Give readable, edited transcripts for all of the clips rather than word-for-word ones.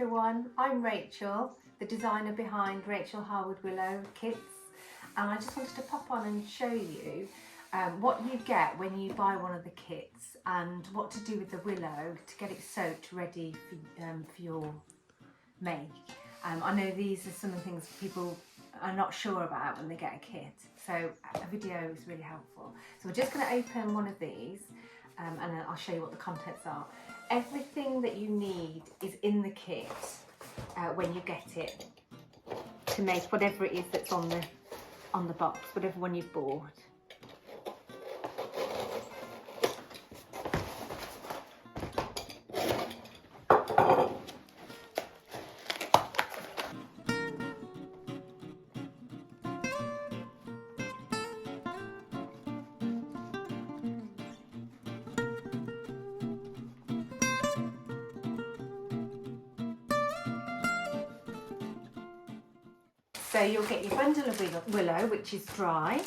everyone, I'm Rachel, the designer behind RHW Willow Kits, and I just wanted to pop on and show you what you get when you buy one of the kits and what to do with the willow to get it soaked ready for your make. I know these are some of the things people are not sure about when they get a kit, so a video is really helpful. So we're just going to open one of these and then I'll show you what the contents are. Everything that you need is in the kit when you get it to make whatever it is that's on the box, whatever one you've bought. So you'll get your bundle of willow, which is dry,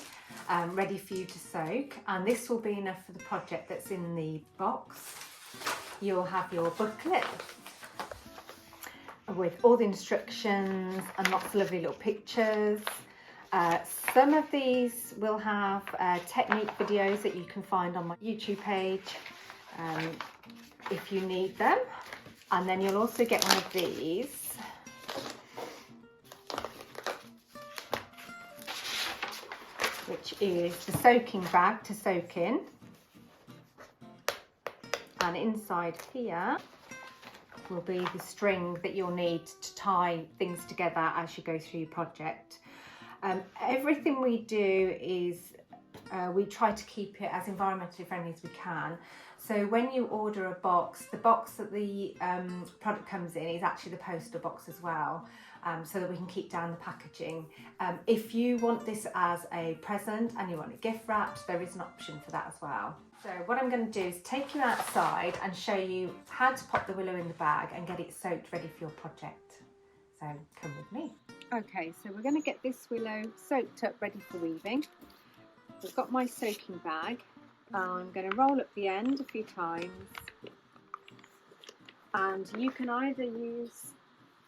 ready for you to soak, and this will be enough for the project that's in the box. You'll have your booklet with all the instructions and lots of lovely little pictures. Some of these will have technique videos that you can find on my YouTube page if you need them. And then you'll also get one of these, which is the soaking bag to soak in, and inside here will be the string that you'll need to tie things together as you go through your project. Everything we do is we try to keep it as environmentally friendly as we can. So when you order a box, the box that the product comes in is actually the postal box as well, so that we can keep down the packaging. If you want this as a present and you want it gift wrapped, there is an option for that as well. So what I'm going to do is take you outside and show you how to pop the willow in the bag and get it soaked ready for your project. So come with me. Okay, so we're going to get this willow soaked up ready for weaving. I've got my soaking bag. I'm going to roll up the end a few times, and you can either use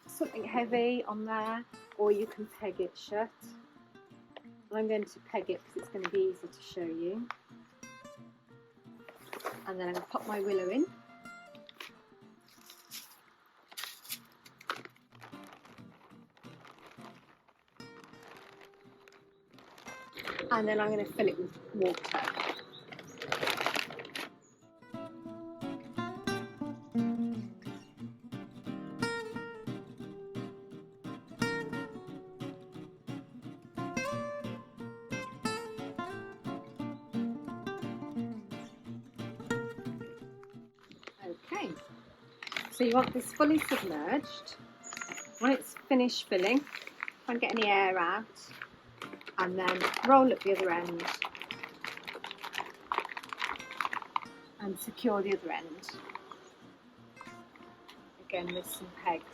something heavy on there or you can peg it shut. I'm going to peg it because it's going to be easier to show you. And then I'm going to pop my willow in. And then I'm going to fill it with water. Okay, so you want this fully submerged. When it's finished filling, try and get any air out, and then roll up the other end and secure the other end, again with some pegs.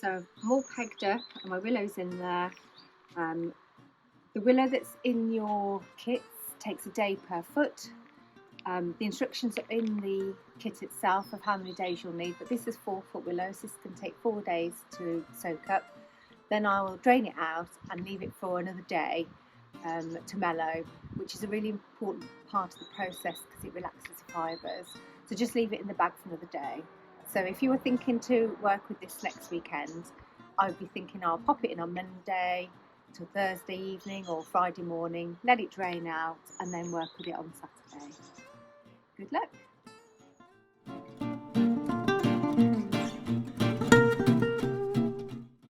So I'm all pegged up and my willow's in there. The willow that's in your kits takes a day per foot. The instructions are in the kit itself of how many days you'll need, but this is 4-foot willow, so this can take 4 days to soak up. Then I will drain it out and leave it for another day to mellow, which is a really important part of the process because it relaxes the fibres. So just leave it in the bag for another day. So if you were thinking to work with this next weekend, I would be thinking I'll pop it in on Monday till Thursday evening or Friday morning, let it drain out, and then work with it on Saturday. Good luck!